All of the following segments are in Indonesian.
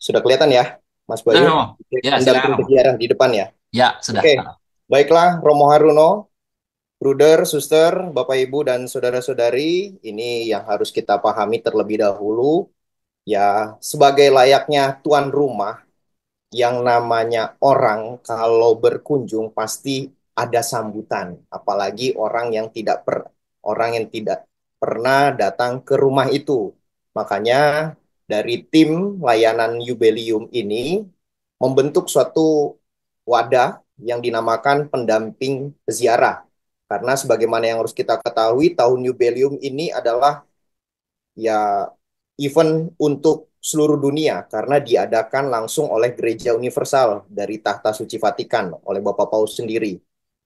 Sudah kelihatan ya, Mas Udah, Bayu? Romo. Ya, silakan, Pendamping Romo. peziarah di depan ya. Ya, sudah. Oke, baiklah Romo Haruno, Bruder, Suster, Bapak Ibu dan saudara-saudari, ini yang harus kita pahami terlebih dahulu. Ya, sebagai layaknya tuan rumah, yang namanya orang kalau berkunjung pasti ada sambutan, apalagi orang yang tidak pernah datang ke rumah itu. Makanya dari tim layanan Yubelium ini membentuk suatu wadah yang dinamakan pendamping peziarah. Karena sebagaimana yang harus kita ketahui, tahun Yubelium ini adalah ya event untuk seluruh dunia karena diadakan langsung oleh Gereja Universal dari Tahta Suci Vatikan oleh Bapak Paus sendiri.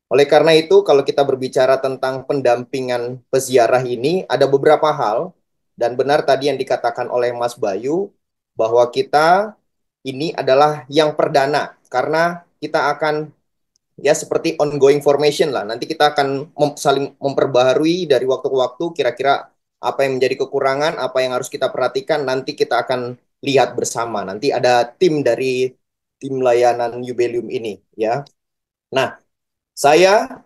Oleh karena itu, kalau kita berbicara tentang pendampingan peziarah ini, ada beberapa hal, dan benar tadi yang dikatakan oleh Mas Bayu, bahwa kita ini adalah yang perdana, karena kita akan ya seperti ongoing formation lah. Nanti kita akan saling memperbaharui dari waktu ke waktu kira-kira apa yang menjadi kekurangan, apa yang harus kita perhatikan, nanti kita akan lihat bersama. Nanti ada tim dari tim layanan Yubelium ini ya. Nah, saya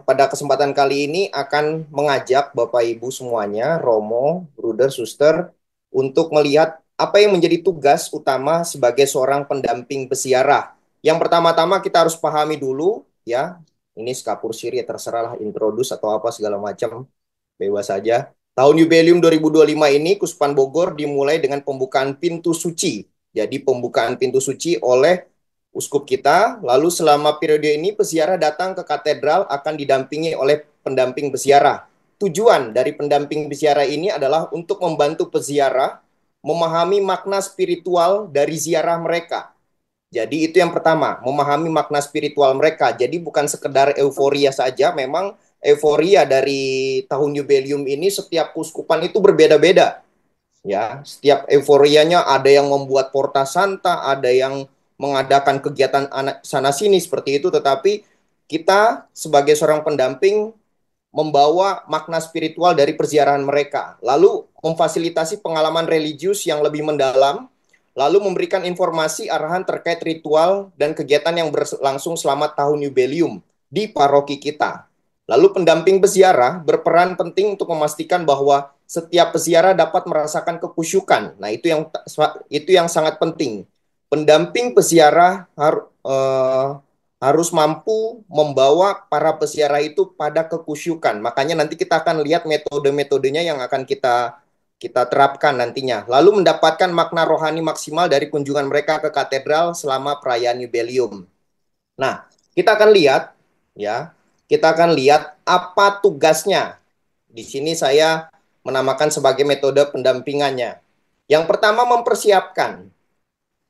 pada kesempatan kali ini akan mengajak Bapak Ibu semuanya, Romo, Bruder, Suster, untuk melihat apa yang menjadi tugas utama sebagai seorang pendamping peziarah. Yang pertama-tama kita harus pahami dulu, ya, ini skapur siri, ya terserahlah introduce atau apa segala macam, bebas saja. Tahun Jubileum 2025 ini, Kuspan Bogor dimulai dengan pembukaan pintu suci. Jadi pembukaan pintu suci oleh uskup kita, lalu selama periode ini peziarah datang ke katedral akan didampingi oleh pendamping peziarah. Tujuan dari pendamping peziarah ini adalah untuk membantu peziarah memahami makna spiritual dari ziarah mereka. Jadi itu yang pertama, memahami makna spiritual mereka. Jadi bukan sekedar euforia saja, memang euforia dari tahun Jubileum ini setiap kuskupan itu berbeda-beda. Ya, setiap euforianya ada yang membuat Porta Santa, ada yang mengadakan kegiatan anak sana sini seperti itu, tetapi kita sebagai seorang pendamping membawa makna spiritual dari perziarahan mereka, lalu memfasilitasi pengalaman religius yang lebih mendalam, lalu memberikan informasi arahan terkait ritual dan kegiatan yang berlangsung selama tahun Jubileum di paroki kita. Lalu pendamping peziarah berperan penting untuk memastikan bahwa setiap peziarah dapat merasakan kekusyukan. Nah, itu yang sangat penting. Pendamping peziarah harus mampu membawa para peziarah itu pada kekusyukan. Makanya nanti kita akan lihat metode-metodenya yang akan kita kita terapkan nantinya. Lalu mendapatkan makna rohani maksimal dari kunjungan mereka ke katedral selama perayaan Jubileum. Nah, kita akan lihat ya, kita akan lihat apa tugasnya. Di sini saya menamakan sebagai metode pendampingannya. Yang pertama mempersiapkan.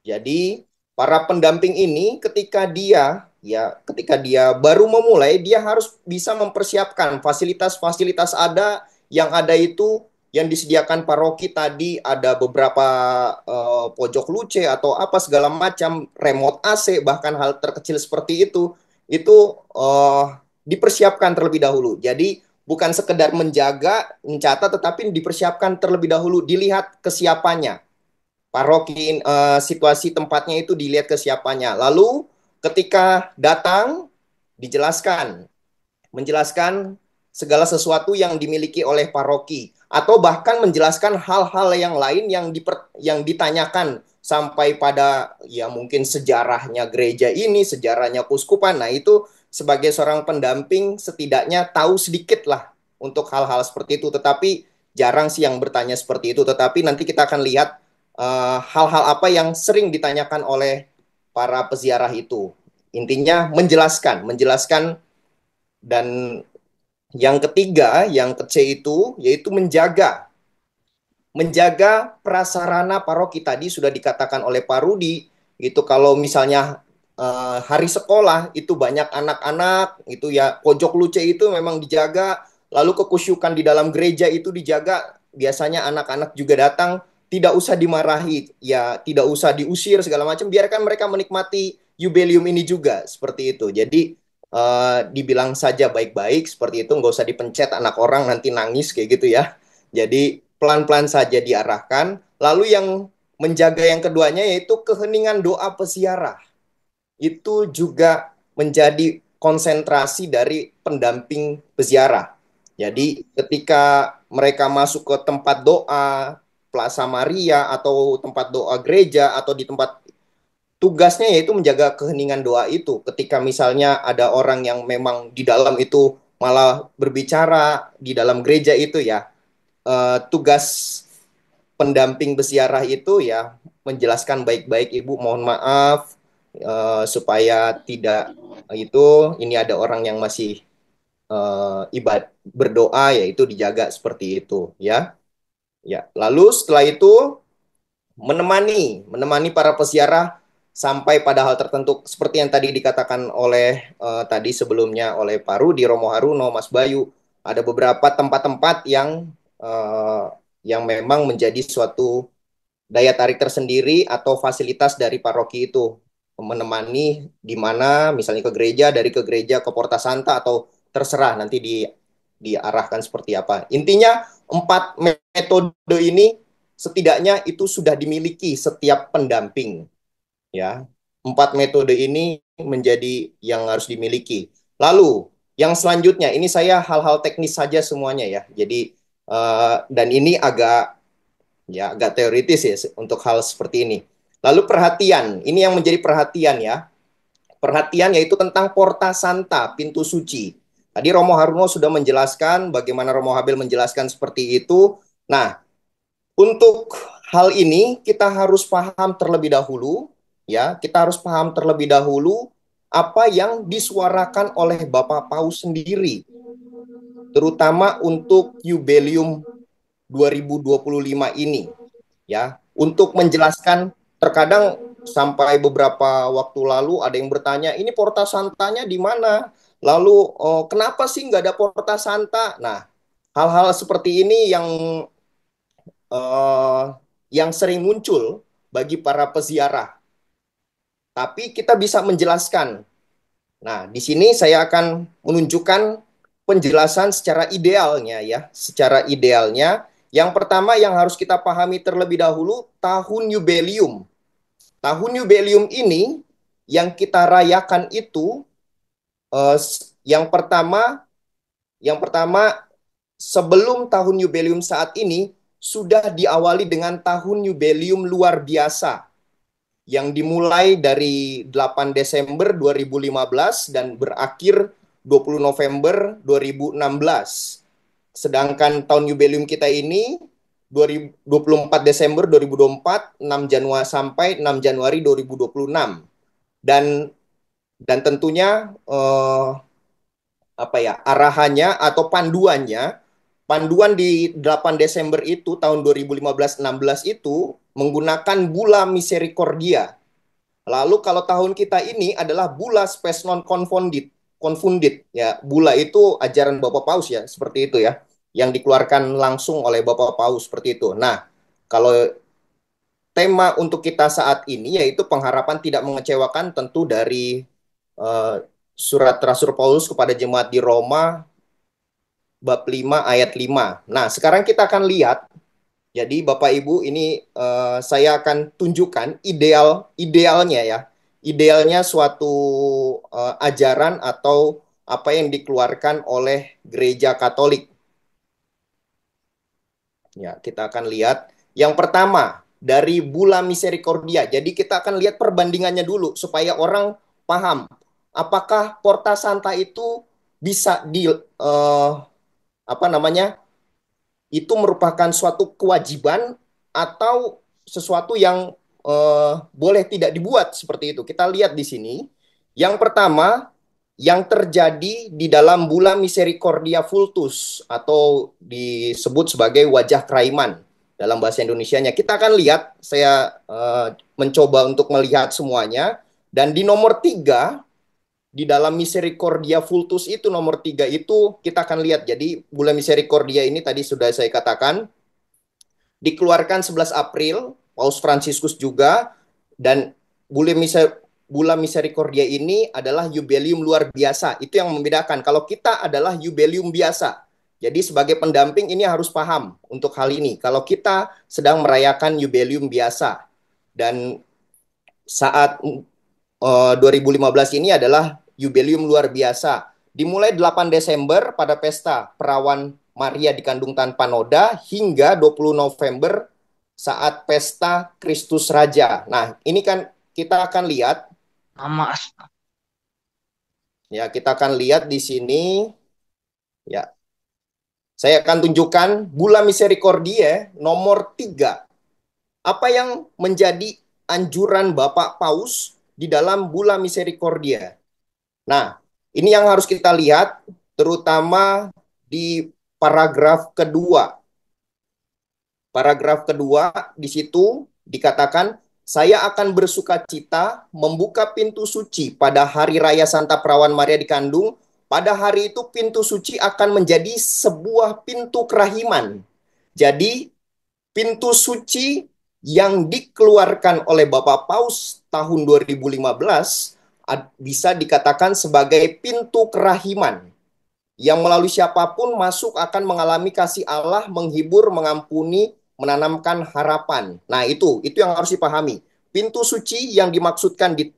Jadi para pendamping ini ketika dia baru memulai dia harus bisa mempersiapkan fasilitas-fasilitas yang ada itu yang disediakan paroki tadi ada beberapa pojok luce atau apa segala macam remote AC bahkan hal terkecil seperti itu dipersiapkan terlebih dahulu. Jadi bukan sekedar menjaga, mencatat tetapi dipersiapkan terlebih dahulu, dilihat kesiapannya paroki situasi tempatnya itu dilihat kesiapannya. Lalu ketika datang dijelaskan, menjelaskan segala sesuatu yang dimiliki oleh paroki atau bahkan menjelaskan hal-hal yang lain yang ditanyakan sampai pada ya mungkin sejarahnya gereja ini, sejarahnya kuskupan. Nah, itu sebagai seorang pendamping setidaknya tahu sedikit lah untuk hal-hal seperti itu, tetapi jarang sih yang bertanya seperti itu, tetapi nanti kita akan lihat hal-hal apa yang sering ditanyakan oleh para peziarah itu. Intinya menjelaskan, menjelaskan dan yang ketiga, yang ke C itu yaitu menjaga. Menjaga prasarana paroki tadi sudah dikatakan oleh Pak Rudi, itu kalau misalnya hari sekolah itu banyak anak-anak, itu ya pojok luce itu memang dijaga, lalu kekusyukan di dalam gereja itu dijaga, biasanya anak-anak juga datang, tidak usah dimarahi, ya tidak usah diusir segala macam, biarkan mereka menikmati Jubileum ini juga, seperti itu. Jadi dibilang saja baik-baik seperti itu, nggak usah dipencet anak orang nanti nangis kayak gitu ya. Jadi pelan-pelan saja diarahkan. Lalu yang menjaga yang keduanya yaitu keheningan doa peziarah. Itu juga menjadi konsentrasi dari pendamping peziarah. Jadi ketika mereka masuk ke tempat doa, Plaza Maria atau tempat doa gereja atau di tempat, tugasnya yaitu menjaga keheningan doa itu. Ketika misalnya ada orang yang memang di dalam itu malah berbicara di dalam gereja itu ya, tugas pendamping berziarah itu ya menjelaskan baik-baik, Ibu mohon maaf, supaya tidak ini ada orang yang masih berdoa, yaitu dijaga seperti itu ya. Ya, lalu setelah itu menemani para peziarah sampai pada hal tertentu seperti yang tadi dikatakan oleh tadi sebelumnya oleh Pak Rudi, Romo Haruno, Mas Bayu. Ada beberapa tempat-tempat yang memang menjadi suatu daya tarik tersendiri atau fasilitas dari paroki itu, menemani di mana misalnya ke gereja ke Porta Santa, atau terserah nanti diarahkan seperti apa. Intinya empat metode ini setidaknya itu sudah dimiliki setiap pendamping ya. Empat metode ini menjadi yang harus dimiliki. Lalu yang selanjutnya ini saya hal-hal teknis saja semuanya ya. Jadi dan ini agak teoritis ya untuk hal seperti ini. Lalu perhatian, ini yang menjadi perhatian ya. Perhatian yaitu tentang Porta Santa, pintu suci. Tadi Romo Haruno sudah menjelaskan bagaimana Romo Habil menjelaskan seperti itu. Nah, untuk hal ini kita harus paham terlebih dahulu ya, kita harus paham terlebih dahulu apa yang disuarakan oleh Bapak Paus sendiri, terutama untuk Jubileum 2025 ini ya, untuk menjelaskan. Terkadang sampai beberapa waktu lalu ada yang bertanya, ini Porta Santanya di mana? Lalu kenapa sih nggak ada Porta Santa? Nah, hal-hal seperti ini eh, yang sering muncul bagi para peziarah. Tapi kita bisa menjelaskan. Nah, di sini saya akan menunjukkan penjelasan secara idealnya ya, secara idealnya. Yang pertama yang harus kita pahami terlebih dahulu, tahun Jubileum. Tahun Jubileum ini yang kita rayakan itu eh, yang pertama sebelum tahun Jubileum saat ini sudah diawali dengan tahun Jubileum luar biasa yang dimulai dari 8 Desember 2015 dan berakhir 20 November 2016. Sedangkan tahun Jubileum kita ini 24 Desember 2024, 6 Januari sampai 6 Januari 2026. Dan tentunya arahannya atau panduan di 8 Desember itu tahun 2015-16 itu menggunakan Bulla Misericordia. Lalu kalau tahun kita ini adalah Bulla Spes Non Confundit ya. Bulla itu ajaran Bapak Paus ya, seperti itu ya, yang dikeluarkan langsung oleh Bapak Paus seperti itu. Nah, kalau tema untuk kita saat ini yaitu pengharapan tidak mengecewakan, tentu dari eh, surat Rasul Paulus kepada jemaat di Roma bab 5 ayat 5. Nah, sekarang kita akan lihat. Jadi Bapak Ibu, ini saya akan tunjukkan idealnya ya. Idealnya suatu ajaran atau apa yang dikeluarkan oleh Gereja Katolik. Ya, kita akan lihat. Yang pertama, dari Bulla Misericordia. Jadi kita akan lihat perbandingannya dulu supaya orang paham apakah Porta Santa itu bisa apa namanya? Itu merupakan suatu kewajiban atau sesuatu yang boleh tidak dibuat seperti itu. Kita lihat di sini. Yang pertama, yang terjadi di dalam Bulla Misericordia Vultus atau disebut sebagai wajah keraiman dalam bahasa Indonesianya. Kita akan lihat, saya mencoba untuk melihat semuanya. Dan di nomor 3, di dalam Misericordia Vultus itu nomor 3 itu kita akan lihat. Jadi Bulla Misericordia ini tadi sudah saya katakan dikeluarkan 11 April, Paus Fransiskus juga, dan Bulla Misericordia ini adalah Jubileum luar biasa. Itu yang membedakan. Kalau kita adalah Jubileum biasa. Jadi sebagai pendamping ini harus paham untuk hal ini. Kalau kita sedang merayakan Jubileum biasa. Dan saat 2015 ini adalah jubileum luar biasa. Dimulai 8 Desember pada pesta Perawan Maria dikandung tanpa noda hingga 20 November saat pesta Kristus Raja. Nah, ini kan kita akan lihat Nama ya, kita akan lihat di sini ya. Saya akan tunjukkan Bulla Misericordiae nomor 3. Apa yang menjadi anjuran Bapak Paus di dalam Bulla Misericordiae? Nah, ini yang harus kita lihat, terutama di paragraf kedua. Paragraf kedua, di situ dikatakan, saya akan bersuka cita membuka pintu suci pada hari raya Santa Perawan Maria dikandung. Pada hari itu pintu suci akan menjadi sebuah pintu kerahiman. Jadi, pintu suci yang dikeluarkan oleh Bapak Paus tahun 2015 bisa dikatakan sebagai pintu kerahiman yang melalui siapapun masuk akan mengalami kasih Allah, menghibur, mengampuni, menanamkan harapan. Nah, itu yang harus dipahami. Pintu suci yang dimaksudkan di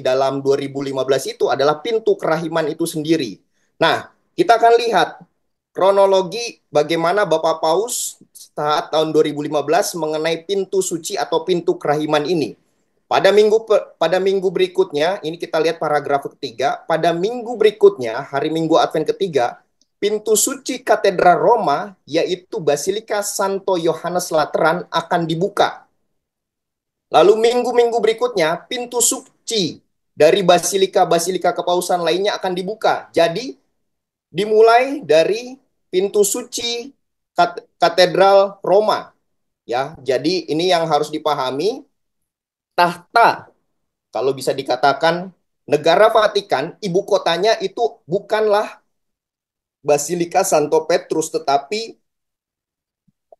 dalam 2015 itu adalah pintu kerahiman itu sendiri. Nah, kita akan lihat kronologi bagaimana Bapak Paus saat tahun 2015 mengenai pintu suci atau pintu kerahiman ini. Pada minggu berikutnya, ini kita lihat paragraf ketiga, pada minggu berikutnya, hari Minggu Advent ketiga, pintu suci Katedral Roma, yaitu Basilika Santo Yohanes Lateran, akan dibuka. Lalu minggu-minggu berikutnya, pintu suci dari basilika-basilika kepausan lainnya akan dibuka. Jadi, dimulai dari pintu suci Katedral Roma. Ya, jadi ini yang harus dipahami, tahta, kalau bisa dikatakan, negara Vatikan, ibu kotanya itu bukanlah Basilika Santo Petrus, tetapi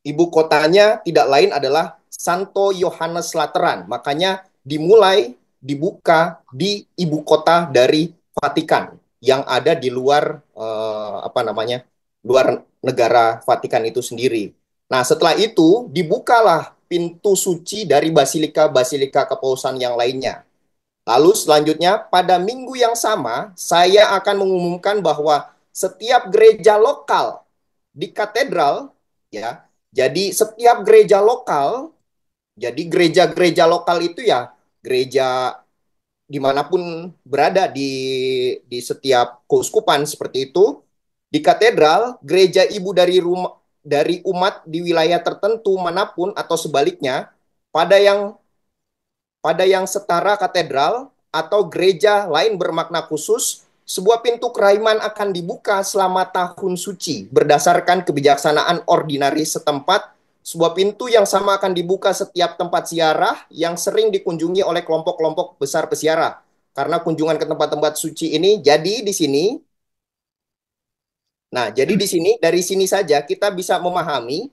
ibu kotanya tidak lain adalah Santo Yohanes Lateran. Makanya dibuka di ibu kota dari Vatikan yang ada di luar luar negara Vatikan itu sendiri. Nah, setelah itu dibukalah pintu suci dari basilika-basilika kepausan yang lainnya. Lalu selanjutnya pada minggu yang sama saya akan mengumumkan bahwa setiap gereja lokal di katedral, ya. Jadi setiap gereja lokal, jadi gereja-gereja lokal itu ya gereja dimanapun berada di setiap keuskupan seperti itu, di katedral, gereja ibu dari umat di wilayah tertentu manapun atau sebaliknya, pada yang setara katedral atau gereja lain bermakna khusus, sebuah pintu kerahiman akan dibuka selama tahun suci berdasarkan kebijaksanaan ordinari setempat. Sebuah pintu yang sama akan dibuka setiap tempat ziarah yang sering dikunjungi oleh kelompok-kelompok besar peziarah. Karena kunjungan ke tempat-tempat suci ini, jadi di sini Nah, jadi di sini, dari sini saja kita bisa memahami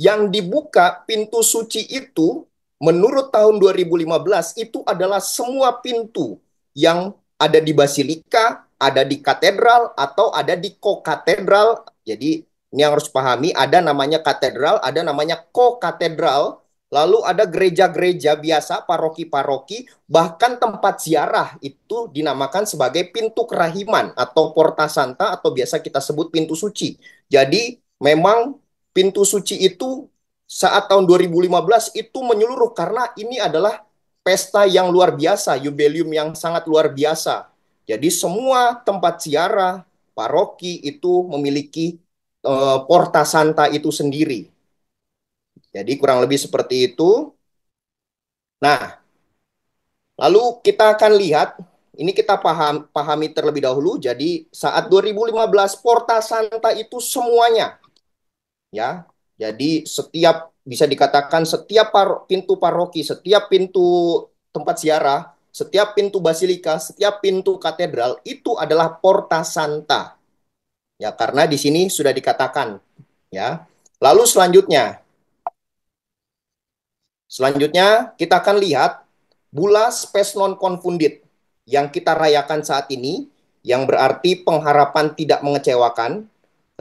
yang dibuka pintu suci itu menurut tahun 2015 itu adalah semua pintu yang ada di basilika, ada di katedral, atau ada di kokatedral. Jadi ini yang harus pahami, ada namanya katedral, ada namanya kokatedral, lalu ada gereja-gereja biasa, paroki-paroki, bahkan tempat ziarah itu dinamakan sebagai pintu kerahiman atau porta santa atau biasa kita sebut pintu suci. Jadi memang pintu suci itu saat tahun 2015 itu menyeluruh karena ini adalah pesta yang luar biasa, jubileum yang sangat luar biasa. Jadi semua tempat ziarah, paroki itu memiliki porta santa itu sendiri. Jadi kurang lebih seperti itu. Nah, lalu kita akan lihat, ini kita pahami terlebih dahulu. Jadi saat 2015 Porta Santa itu semuanya, ya. Jadi setiap bisa dikatakan setiap pintu paroki, setiap pintu tempat ziarah, setiap pintu basilika, setiap pintu katedral itu adalah Porta Santa. Ya, karena di sini sudah dikatakan, ya. Lalu selanjutnya kita akan lihat Bulla Spes Non Confundit yang kita rayakan saat ini, yang berarti pengharapan tidak mengecewakan.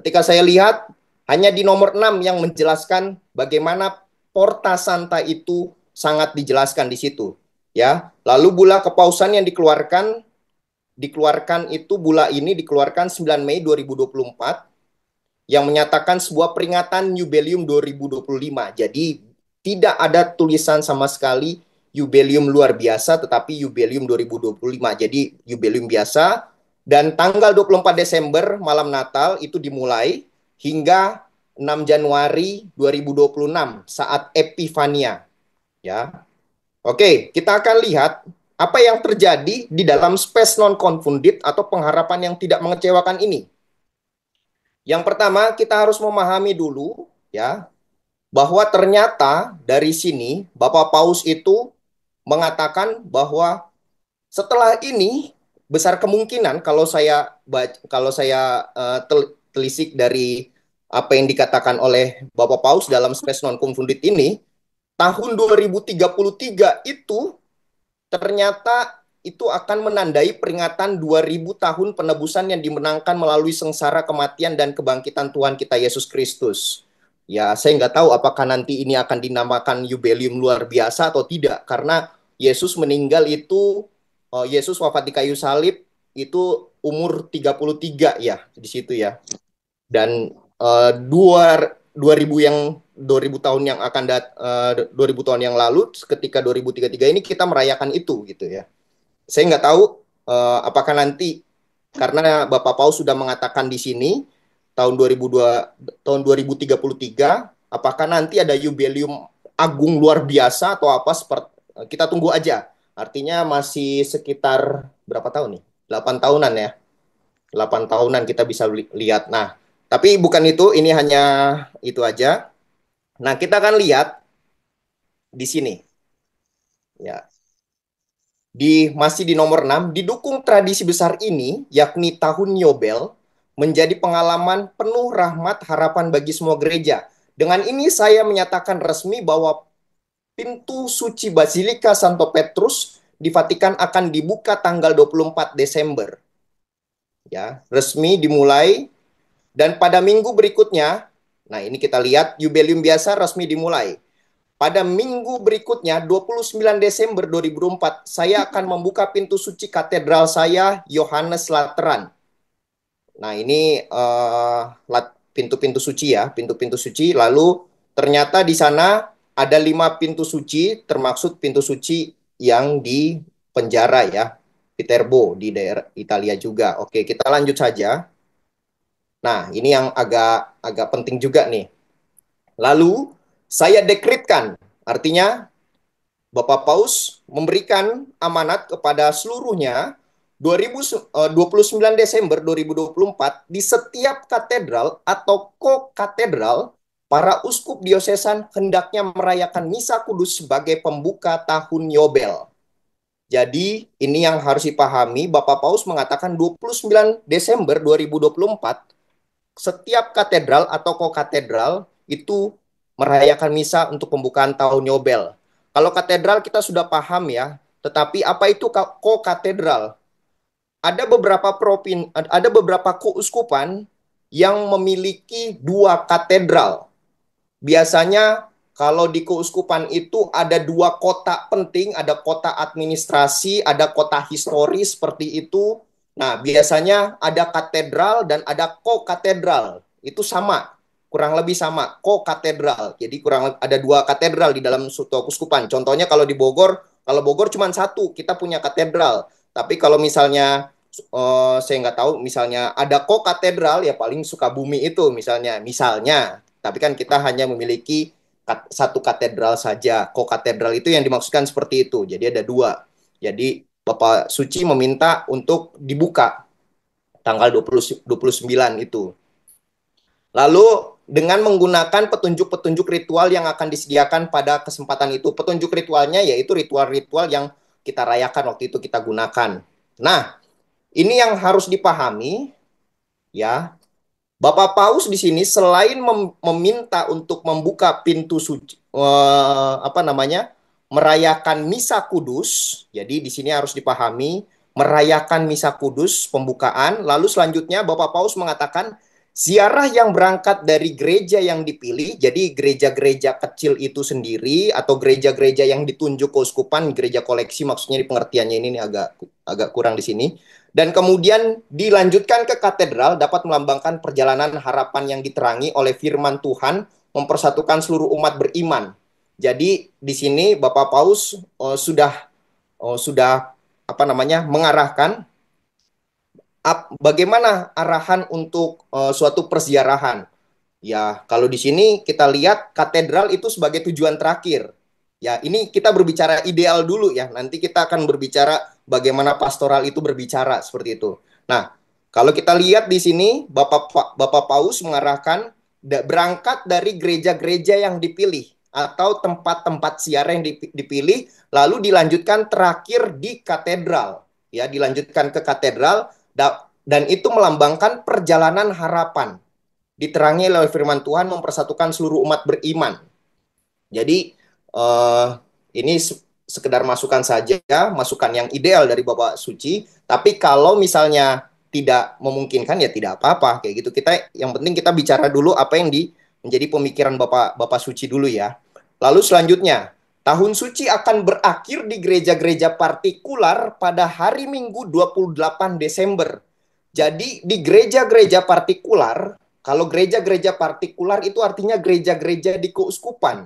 Ketika saya lihat, hanya di nomor 6 yang menjelaskan bagaimana Porta Santa itu sangat dijelaskan di situ, ya. Lalu bula kepausan yang dikeluarkan itu bula ini dikeluarkan 9 Mei 2024 yang menyatakan sebuah peringatan Yubelium 2025. Jadi tidak ada tulisan sama sekali Yubelium luar biasa, tetapi Yubelium 2025. Jadi Yubelium biasa, dan tanggal 24 Desember malam Natal itu dimulai hingga 6 Januari 2026 saat Epifania. Ya, oke, kita akan lihat apa yang terjadi di dalam space non-confounded atau pengharapan yang tidak mengecewakan ini. Yang pertama, kita harus memahami dulu ya bahwa ternyata dari sini Bapak Paus itu mengatakan bahwa setelah ini besar kemungkinan kalau saya telisik dari apa yang dikatakan oleh Bapak Paus dalam Space Non-Confounded ini, tahun 2033 itu ternyata itu akan menandai peringatan 2000 tahun penebusan yang dimenangkan melalui sengsara, kematian, dan kebangkitan Tuhan kita Yesus Kristus. Ya, saya nggak tahu apakah nanti ini akan dinamakan Yubelium luar biasa atau tidak, karena Yesus meninggal itu, Yesus wafat di kayu salib itu umur 33 ya, di situ ya. Dan dua ribu 2000 tahun yang akan 2000 tahun yang lalu ketika 2033 ini kita merayakan itu gitu ya. Saya nggak tahu apakah nanti karena Bapak Paus sudah mengatakan di sini tahun 2033 apakah nanti ada Yubelium agung luar biasa atau apa, seperti kita tunggu aja. Artinya masih sekitar berapa tahun nih? 8 tahunan ya. 8 tahunan kita bisa lihat. Nah, tapi bukan itu, ini hanya itu aja. Nah, kita akan lihat di sini. Ya, masih di nomor 6, didukung tradisi besar ini, yakni tahun Yobel, menjadi pengalaman penuh rahmat harapan bagi semua gereja. Dengan ini saya menyatakan resmi bahwa pintu suci Basilika Santo Petrus di Vatikan akan dibuka tanggal 24 Desember. Ya, resmi dimulai. Dan pada minggu berikutnya, nah ini kita lihat Yubelium biasa resmi dimulai. Pada minggu berikutnya, 29 Desember 2004, saya akan membuka pintu suci katedral saya, Yohanes Lateran. Nah ini pintu-pintu suci ya, pintu-pintu suci. Lalu ternyata di sana ada 5 pintu suci, termasuk pintu suci yang di penjara ya, Viterbo di daerah Italia juga. Oke, kita lanjut saja. Nah, ini yang agak penting juga nih. Lalu, saya dekretkan, artinya Bapak Paus memberikan amanat kepada seluruhnya 29 Desember 2024 di setiap katedral atau ko-katedral, para uskup diosesan hendaknya merayakan Misa Kudus sebagai pembuka tahun Yobel. Jadi, ini yang harus dipahami, Bapak Paus mengatakan 29 Desember 2024 setiap katedral atau ko-katedral itu merayakan misa untuk pembukaan tahun Yobel. Kalau katedral kita sudah paham ya, tetapi apa itu ko-katedral? Ada beberapa keuskupan yang memiliki 2 katedral. Biasanya kalau di keuskupan itu ada 2 kota penting, ada kota administrasi, ada kota historis seperti itu. Nah, biasanya ada katedral dan ada ko-katedral. Itu sama, kurang lebih sama, ko-katedral. Jadi kurang ada 2 katedral di dalam suatu keuskupan. Contohnya kalau Bogor cuma satu, kita punya katedral. Tapi kalau misalnya saya nggak tahu, misalnya ada ko-katedral ya paling Sukabumi itu misalnya. Tapi kan kita hanya memiliki satu katedral saja. Ko-katedral itu yang dimaksudkan seperti itu. Jadi ada 2. Jadi Bapak Suci meminta untuk dibuka tanggal 29 itu. Lalu dengan menggunakan petunjuk-petunjuk ritual yang akan disediakan pada kesempatan itu. Petunjuk ritualnya yaitu ritual-ritual yang kita rayakan waktu itu kita gunakan. Nah, ini yang harus dipahami ya. Bapak Paus di sini selain meminta untuk membuka pintu suci, merayakan Misa Kudus. Jadi di sini harus dipahami merayakan Misa Kudus pembukaan. Lalu selanjutnya Bapak Paus mengatakan Ziarah yang berangkat dari gereja yang dipilih, jadi gereja-gereja kecil itu sendiri atau gereja-gereja yang ditunjuk keuskupan, gereja koleksi maksudnya di pengertiannya ini agak agak kurang di sini. Dan kemudian dilanjutkan ke katedral dapat melambangkan perjalanan harapan yang diterangi oleh firman Tuhan mempersatukan seluruh umat beriman. Jadi di sini Bapak Paus sudah apa namanya mengarahkan bagaimana arahan untuk suatu perziarahan. Ya, kalau di sini kita lihat katedral itu sebagai tujuan terakhir. Ya, ini kita berbicara ideal dulu ya. Nanti kita akan berbicara bagaimana pastoral itu berbicara seperti itu. Nah, kalau kita lihat di sini Bapak Paus mengarahkan berangkat dari gereja-gereja yang dipilih atau tempat-tempat siaran yang dipilih lalu dilanjutkan terakhir di katedral. Ya, dilanjutkan ke katedral dan itu melambangkan perjalanan harapan diterangi oleh firman Tuhan mempersatukan seluruh umat beriman. Jadi eh, ini sekedar masukan saja, masukan yang ideal dari Bapak Suci. Tapi kalau misalnya tidak memungkinkan ya tidak apa-apa kayak gitu. Kita yang penting kita bicara dulu apa yang menjadi pemikiran Bapak Suci dulu ya. Lalu selanjutnya, tahun suci akan berakhir di gereja-gereja partikular pada hari Minggu 28 Desember. Jadi di gereja-gereja partikular, kalau gereja-gereja partikular itu artinya gereja-gereja di keuskupan.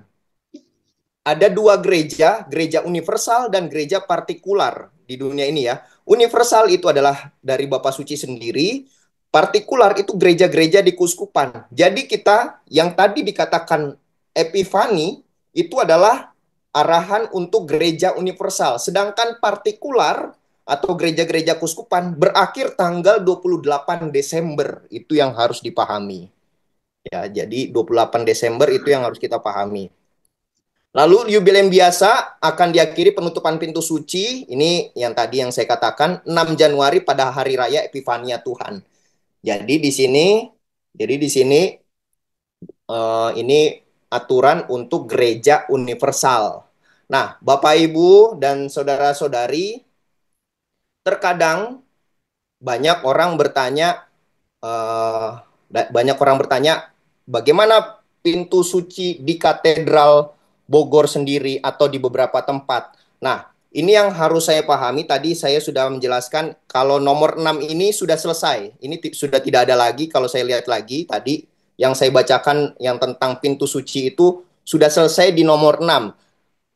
Ada dua gereja, gereja universal dan gereja partikular di dunia ini ya. Universal itu adalah dari Bapak Suci sendiri, partikular itu gereja-gereja di keuskupan. Jadi kita yang tadi dikatakan Epifani itu adalah arahan untuk gereja universal, sedangkan partikular atau gereja-gereja keuskupan berakhir tanggal 28 Desember. Itu yang harus dipahami. Ya, jadi 28 Desember itu yang harus kita pahami. Lalu jubileum biasa akan diakhiri penutupan pintu suci. Ini yang tadi yang saya katakan 6 Januari pada hari raya Epifania Tuhan. Jadi di sini ini aturan untuk gereja universal. Nah, Bapak Ibu dan saudara-saudari, terkadang banyak orang bertanya eh, banyak orang bertanya bagaimana pintu suci di katedral Bogor sendiri atau di beberapa tempat. Nah, ini yang harus saya pahami. Tadi saya sudah menjelaskan kalau nomor 6 ini sudah selesai. Ini sudah tidak ada lagi kalau saya lihat lagi tadi yang saya bacakan yang tentang pintu suci itu sudah selesai di nomor 6.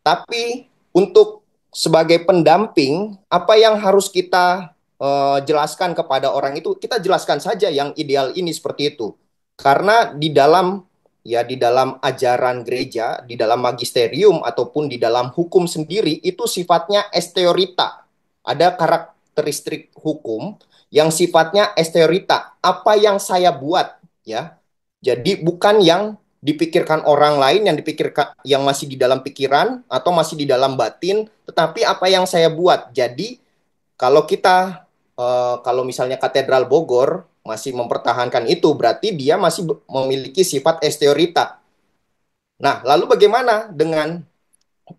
Tapi untuk sebagai pendamping, apa yang harus kita jelaskan kepada orang itu, kita jelaskan saja yang ideal ini seperti itu. Karena di dalam ajaran gereja, di dalam magisterium ataupun di dalam hukum sendiri itu sifatnya esteorita. Ada karakteristik hukum yang sifatnya esteorita. Apa yang saya buat ya. Jadi bukan yang dipikirkan orang lain yang dipikirkan yang masih di dalam pikiran atau masih di dalam batin, tetapi apa yang saya buat. Jadi kalau misalnya Katedral Bogor masih mempertahankan itu, berarti dia masih memiliki sifat esteorita. Nah, lalu bagaimana dengan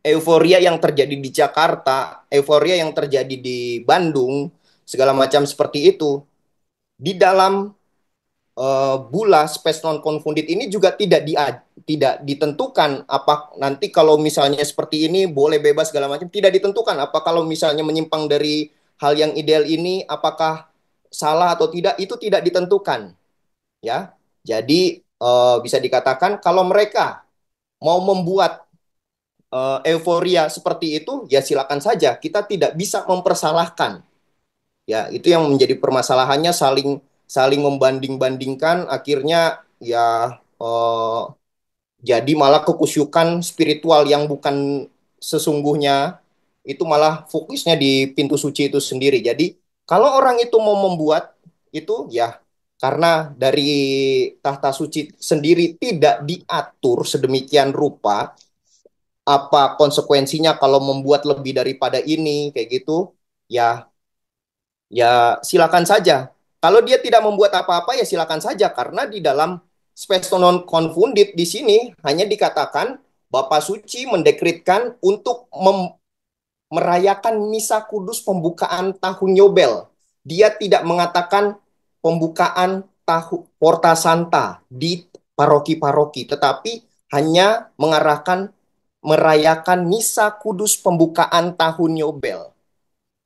euforia yang terjadi di Jakarta, euforia yang terjadi di Bandung, segala macam seperti itu? Di dalam bula space non confounded ini juga tidak ditentukan apa nanti kalau misalnya seperti ini boleh bebas segala macam, tidak ditentukan apa kalau misalnya menyimpang dari hal yang ideal ini apakah salah atau tidak, itu tidak ditentukan ya. Jadi bisa dikatakan kalau mereka mau membuat euforia seperti itu ya silakan saja, kita tidak bisa mempersalahkan. Ya, itu yang menjadi permasalahannya, saling saling membanding-bandingkan, akhirnya ya jadi malah kekusyukan spiritual yang bukan sesungguhnya itu malah fokusnya di pintu suci itu sendiri. Jadi kalau orang itu mau membuat itu ya karena dari tahta suci sendiri tidak diatur sedemikian rupa apa konsekuensinya kalau membuat lebih daripada ini kayak gitu ya. Ya, silakan saja. Kalau dia tidak membuat apa-apa, ya silakan saja. Karena di dalam space non confounded di sini hanya dikatakan Bapak Suci mendekretkan untuk merayakan misa kudus pembukaan tahun Yobel. Dia tidak mengatakan pembukaan Porta Santa di paroki-paroki, tetapi hanya merayakan misa kudus pembukaan tahun Yobel.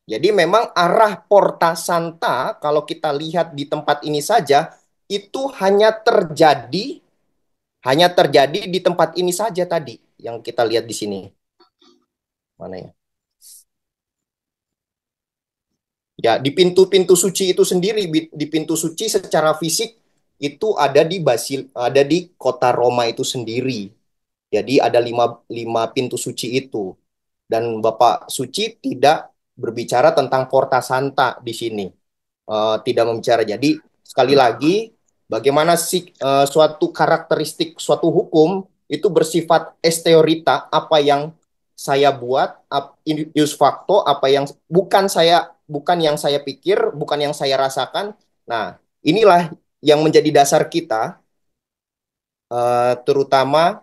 Jadi memang arah Porta Santa kalau kita lihat di tempat ini saja itu hanya terjadi di tempat ini saja tadi yang kita lihat di sini. Mana ya? Ya, di pintu-pintu suci itu sendiri, di pintu suci secara fisik itu ada di kota Roma itu sendiri. Jadi ada lima pintu suci itu. Dan Bapak Suci tidak berbicara tentang Porta Santa di sini. Tidak membicara. Jadi sekali lagi, bagaimana sih suatu karakteristik suatu hukum itu bersifat esteorita, apa yang saya buat, ius facto, apa yang bukan yang saya pikir, bukan yang saya rasakan. Nah, inilah yang menjadi dasar kita, terutama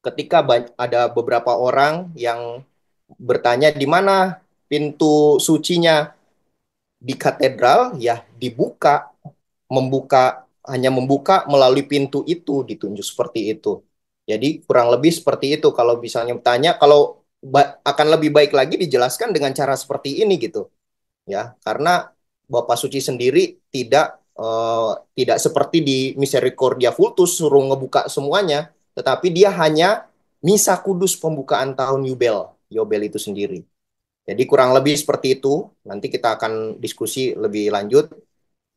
ketika ada beberapa orang yang bertanya di mana pintu sucinya di katedral, ya dibuka, hanya membuka melalui pintu itu, ditunjuk seperti itu. Jadi kurang lebih seperti itu. Kalau misalnya bertanya, kalau akan lebih baik lagi dijelaskan dengan cara seperti ini gitu, ya, karena Bapak Suci sendiri tidak seperti di Misericordia Vultus suruh ngebuka semuanya, tetapi dia hanya misa kudus pembukaan tahun Yobel itu sendiri. Jadi kurang lebih seperti itu. Nanti kita akan diskusi lebih lanjut.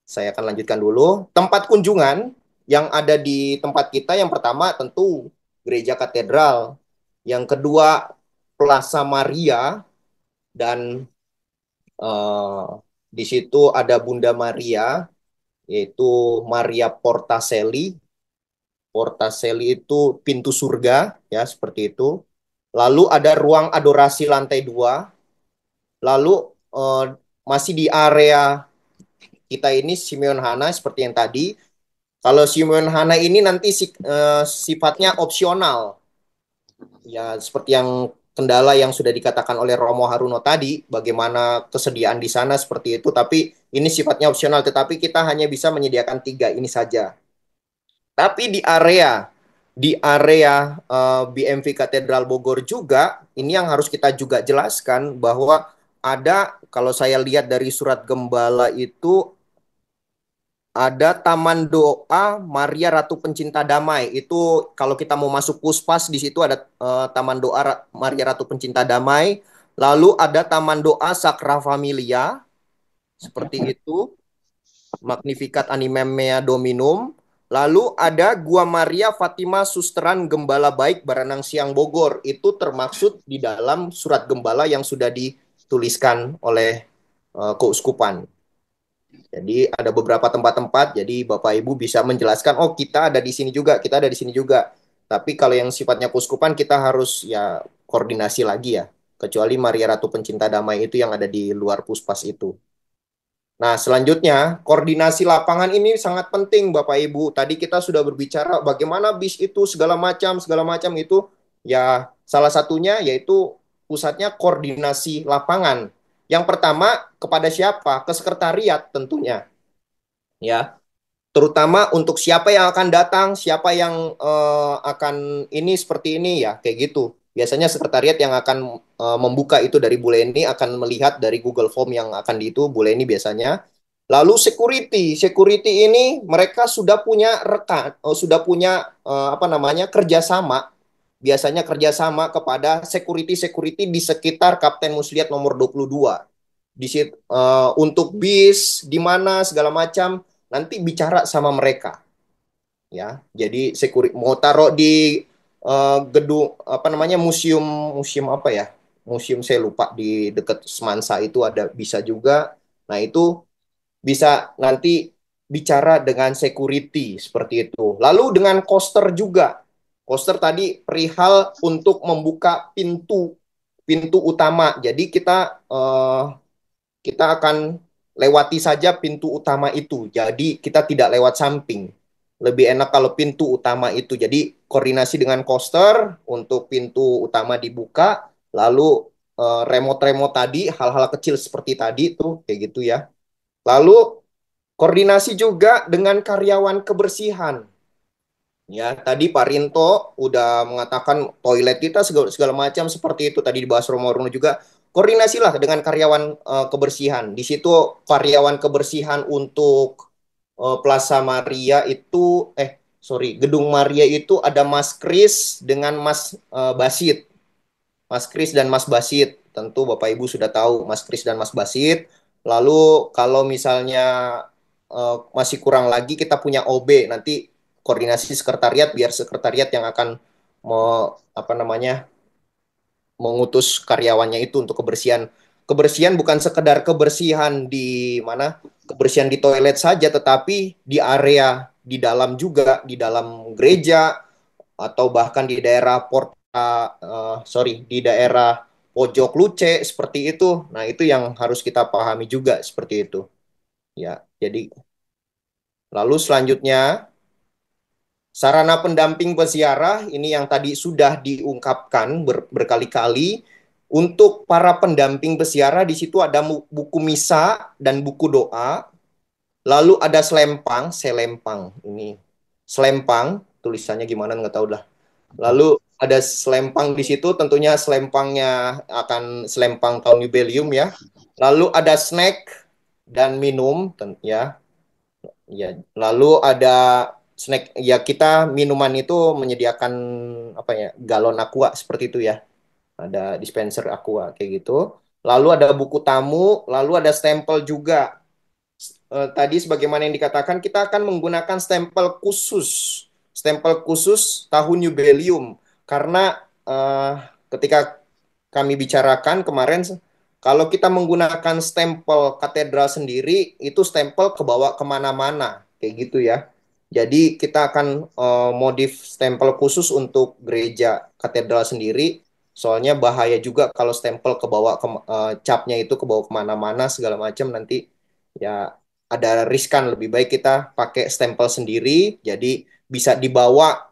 Saya akan lanjutkan dulu. Tempat kunjungan yang ada di tempat kita, yang pertama tentu Gereja Katedral. Yang kedua Plaza Maria, dan eh, di situ ada Bunda Maria, yaitu Maria Portacelli. Portacelli itu pintu surga, ya seperti itu. Lalu ada ruang adorasi lantai 2. Lalu eh, masih di area kita ini Simeon Hana seperti yang tadi. Kalau Simeon Hana ini nanti sifatnya opsional. Ya, seperti yang kendala yang sudah dikatakan oleh Romo Haruno tadi, bagaimana kesediaan di sana seperti itu, tapi ini sifatnya opsional, tetapi kita hanya bisa menyediakan 3 ini saja. Tapi di area BMV Katedral Bogor juga, ini yang harus kita juga jelaskan bahwa ada, kalau saya lihat dari surat gembala itu, ada Taman Doa Maria Ratu Pencinta Damai. Itu kalau kita mau masuk Puspas, di situ ada Taman Doa Maria Ratu Pencinta Damai. Lalu ada Taman Doa Sacra Familia, seperti itu. Magnificat Animem Mea Dominum. Lalu ada Gua Maria Fatima Susteran Gembala Baik Baranang Siang Bogor. Itu termaksud di dalam surat gembala yang sudah dituliskan oleh keuskupan. Jadi ada beberapa tempat-tempat, jadi Bapak Ibu bisa menjelaskan, oh kita ada di sini juga, kita ada di sini juga. Tapi kalau yang sifatnya keuskupan kita harus ya koordinasi lagi ya. Kecuali Maria Ratu Pencinta Damai itu yang ada di luar Puspas itu. Nah, selanjutnya, koordinasi lapangan ini sangat penting, Bapak Ibu. Tadi kita sudah berbicara bagaimana bis itu segala macam itu. Ya, salah satunya yaitu pusatnya koordinasi lapangan. Yang pertama, kepada siapa? Ke sekretariat tentunya. Ya, terutama untuk siapa yang akan datang, siapa yang akan ini seperti ini ya, kayak gitu. Biasanya sekretariat yang akan membuka itu dari Bu Leni, akan melihat dari Google Form yang akan di itu Bu Leni biasanya. Lalu security ini mereka sudah punya sudah punya apa namanya kerjasama, biasanya kerjasama kepada security di sekitar Kapten Muslihat nomor 22. Di situ untuk bis di mana segala macam nanti bicara sama mereka, ya. Jadi security mau taruh di gedung apa namanya museum museum apa ya? Museum saya lupa di dekat Semansa itu ada bisa juga. Nah, itu bisa nanti bicara dengan security seperti itu. Lalu dengan koster juga. Koster tadi perihal untuk membuka pintu pintu utama. Jadi kita akan lewati saja pintu utama itu. Jadi kita tidak lewat samping. Lebih enak kalau pintu utama itu. Jadi koordinasi dengan koster untuk pintu utama dibuka, lalu remote-remote tadi, hal-hal kecil seperti tadi tuh kayak gitu ya. Lalu Koordinasi juga dengan karyawan kebersihan. Ya, tadi Pak Rinto udah mengatakan toilet kita segala, segala macam seperti itu. Tadi dibahas Romo Runo juga. Koordinasilah dengan karyawan kebersihan. Di situ karyawan kebersihan untuk Plaza Maria itu, sorry, Gedung Maria itu ada Mas Kris dengan Mas Basit. Mas Kris dan Mas Basit. Tentu Bapak Ibu sudah tahu Mas Kris dan Mas Basit. Lalu kalau misalnya masih kurang lagi kita punya OB, nanti koordinasi sekretariat biar sekretariat yang akan apa namanya mengutus karyawannya itu untuk kebersihan. Kebersihan bukan sekedar kebersihan di mana kebersihan di toilet saja, tetapi di area di dalam juga, di dalam gereja atau bahkan di daerah sorry, di daerah pojok Luce seperti itu. Nah, itu yang harus kita pahami juga seperti itu. Ya, jadi lalu selanjutnya sarana pendamping peziarah ini yang tadi sudah diungkapkan berkali-kali. Untuk para pendamping peziarah di situ ada buku misa dan buku doa. Lalu ada selempang ini. Selempang, tulisannya gimana nggak tahu lah. Lalu ada selempang di situ, tentunya selempangnya akan selempang tahun jubileum ya. Lalu ada snack dan minum, ya. Ya, lalu ada snack ya kita minuman itu menyediakan apa ya galon aqua seperti itu ya. Ada dispenser aqua kayak gitu. Lalu ada buku tamu, lalu ada stempel juga. Tadi sebagaimana yang dikatakan kita akan menggunakan stempel khusus tahun jubileum karena ketika kami bicarakan kemarin kalau kita menggunakan stempel katedral sendiri itu stempel kebawa kemana-mana kayak gitu ya. Jadi kita akan modif stempel khusus untuk gereja katedral sendiri. Soalnya bahaya juga kalau stempel kebawa capnya itu kebawa kemana-mana segala macam nanti ya ada riskan, lebih baik kita pakai stempel sendiri jadi bisa dibawa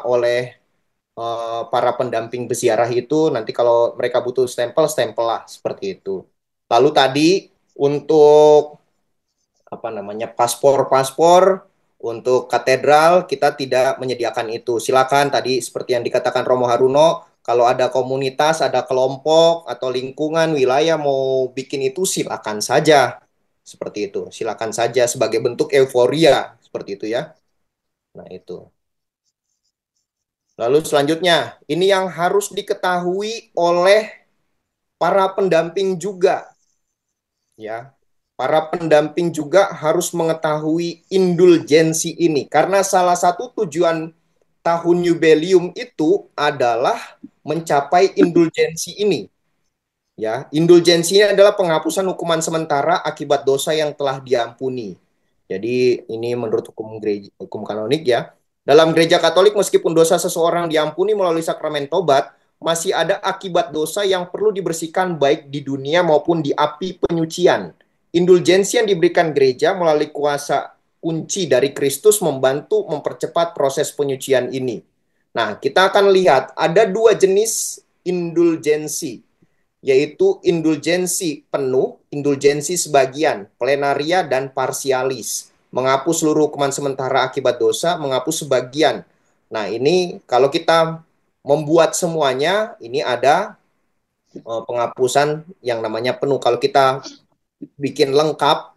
oleh para pendamping peziarah itu nanti kalau mereka butuh stempel lah seperti itu. Lalu tadi untuk apa namanya paspor untuk katedral kita tidak menyediakan itu. Silakan tadi seperti yang dikatakan Romo Haruno, kalau ada komunitas, ada kelompok atau lingkungan wilayah mau bikin itu silakan saja. Seperti itu. Silakan saja sebagai bentuk euforia seperti itu ya. Nah, itu. Lalu selanjutnya, ini yang harus diketahui oleh para pendamping juga ya. Para pendamping juga harus mengetahui indulgensi ini karena salah satu tujuan tahun jubileum itu adalah mencapai indulgensi ini. Ya, indulgensi ini adalah penghapusan hukuman sementara akibat dosa yang telah diampuni. Jadi ini menurut hukum gereja, hukum kanonik ya. Dalam gereja Katolik meskipun dosa seseorang diampuni melalui sakramen tobat, masih ada akibat dosa yang perlu dibersihkan baik di dunia maupun di api penyucian. Indulgensi yang diberikan gereja melalui kuasa kunci dari Kristus membantu mempercepat proses penyucian ini. Nah, kita akan lihat ada dua jenis indulgensi yaitu indulgensi penuh, indulgensi sebagian, plenaria dan parsialis. Menghapus seluruh hukuman sementara akibat dosa, menghapus sebagian. Nah, ini kalau kita membuat semuanya, ini ada penghapusan yang namanya penuh. Kalau kita bikin lengkap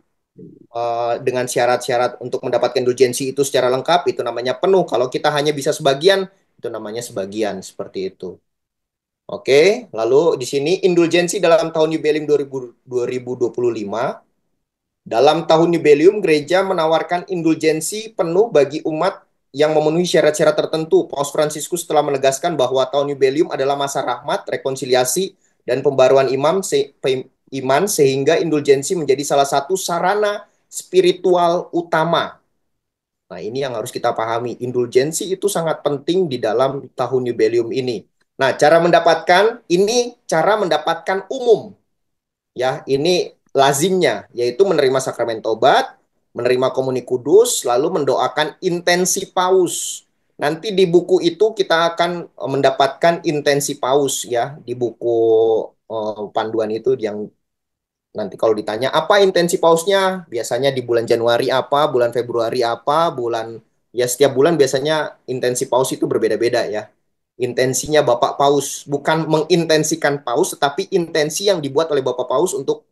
dengan syarat-syarat untuk mendapatkan indulgensi itu secara lengkap, itu namanya penuh. Kalau kita hanya bisa sebagian, itu namanya sebagian, seperti itu. Oke, lalu di sini indulgensi dalam tahun jubileum 2025. Dalam tahun jubileum, gereja menawarkan indulgensi penuh bagi umat yang memenuhi syarat-syarat tertentu. Paus Fransiskus telah menegaskan bahwa tahun jubileum adalah masa rahmat, rekonsiliasi, dan pembaruan iman sehingga indulgensi menjadi salah satu sarana spiritual utama. Nah, ini yang harus kita pahami. Indulgensi itu sangat penting di dalam tahun jubileum ini. Nah, cara mendapatkan umum. Ya, ini lazimnya, yaitu menerima sakramen tobat, menerima komuni kudus, lalu mendoakan intensi paus. Nanti di buku itu kita akan mendapatkan intensi paus ya, di buku panduan itu yang Nanti kalau ditanya apa intensi pausnya, biasanya di bulan Januari apa, bulan Februari apa, ya setiap bulan biasanya intensi paus itu berbeda-beda ya. Intensinya Bapak Paus bukan mengintensikan paus, tetapi intensi yang dibuat oleh Bapak Paus untuk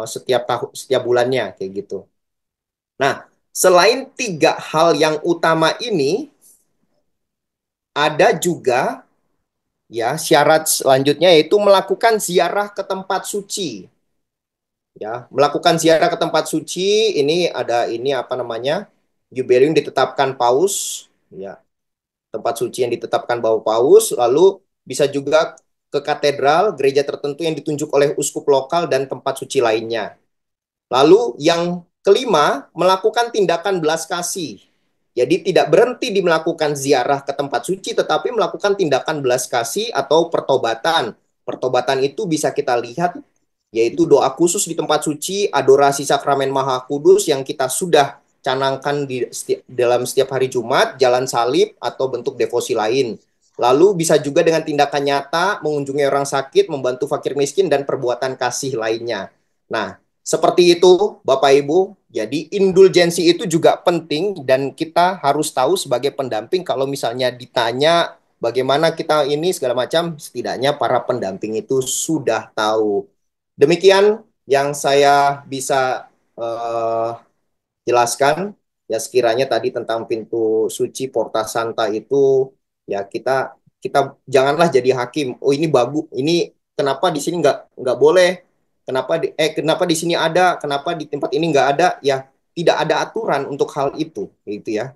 setiap tahun, setiap bulannya kayak gitu. Nah, selain tiga hal yang utama ini, ada juga ya syarat selanjutnya yaitu melakukan ziarah ke tempat suci. Ya, melakukan ziarah ke tempat suci ini ada ini apa namanya? Jubileum ditetapkan paus, ya, tempat suci yang ditetapkan Bapak Paus, lalu bisa juga ke katedral, gereja tertentu yang ditunjuk oleh uskup lokal dan tempat suci lainnya. Lalu yang kelima, melakukan tindakan belas kasih. Jadi tidak berhenti di melakukan ziarah ke tempat suci, tetapi melakukan tindakan belas kasih atau pertobatan. Pertobatan itu bisa kita lihat, yaitu doa khusus di tempat suci, adorasi sakramen Maha Kudus yang kita sudah canangkan dalam setiap hari Jumat, jalan salib, atau bentuk devosi lain. Lalu bisa juga dengan tindakan nyata, mengunjungi orang sakit, membantu fakir miskin, dan perbuatan kasih lainnya. Nah, seperti itu, Bapak Ibu. Jadi, indulgensi itu juga penting dan kita harus tahu sebagai pendamping kalau misalnya ditanya bagaimana kita ini segala macam, setidaknya para pendamping itu sudah tahu. Demikian yang saya bisa jelaskan. Ya sekiranya tadi tentang pintu suci Porta Santa itu ya kita janganlah jadi hakim. Oh ini bagus, ini kenapa di sini nggak boleh? Kenapa di sini ada? Kenapa di tempat ini nggak ada? Ya tidak ada aturan untuk hal itu, gitu ya.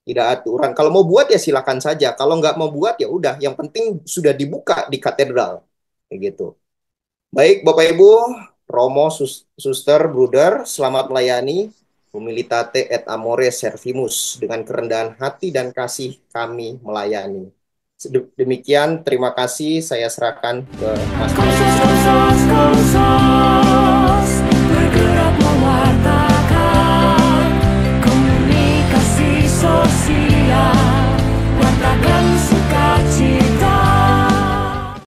Tidak aturan. Kalau mau buat ya silakan saja. Kalau nggak mau buat ya udah. Yang penting sudah dibuka di katedral, kayak gitu. Baik, Bapak Ibu, Romo, Suster, Bruder, selamat melayani. Humilitate et amore servimus. Dengan kerendahan hati dan kasih kami melayani. Demikian, terima kasih. Saya serahkan ke Mas Romo.